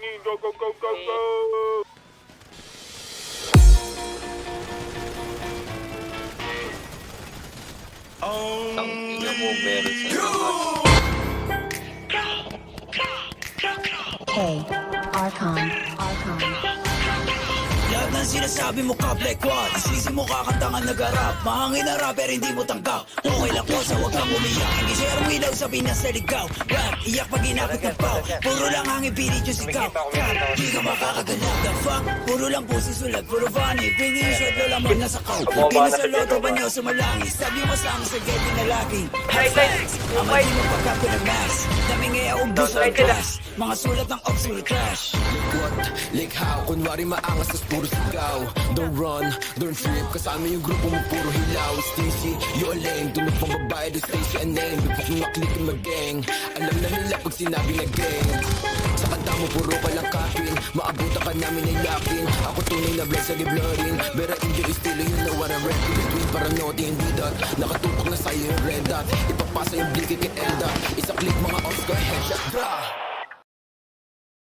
Go, go, go, go, go! Tangina mo, meron sa Hey, Archon. Lahat ng sinasabi mo ka, Black One. Ang sisi mo kakantangan nag-arap. Mahangin na rapper, hindi mo tanggap. Okay lang po sa huwag kang umiyak. Hindi serong ilaw sa Pinas na ligaw. Rap, iyak pag inapit ng pao. Puro lang hangin, pilit yung sigaw. Rap, di ka makakagalaw. The fuck, puro lang po susulat. Puro funny, pingi yung short, lola mo nasa kaw. Pinas sa loto ba niyo sumalangis? Sabi mo sa amin sa getting na laki. Hashtags, ang mali mo pagkapo ng mask. Daming ngaya ubos sa class. Mga sulat ng obscure crash. What? Like how? Kunwari maangas tas puro sigaw. Don't run, don't trip. Kasama yung grupo mo puro hilaw. Stacy, you a lame. Tunok pang babae, do Stacy a name. Bipok yung maklik yung mag-gang. Alam na nila pag sinabi na gang. Sa kanta mo puro ka lang kapin. Maabutan ka namin ay yakin. Ako tunay na bless sa giblorin. Bera indio estilo yun na what I'm ready. Between paranoid hindi dot. Nakatutok na sa'yo yung red dot. Ipapasa yung bliki kay Elda. Isa click mga Oscar headshot. Bra!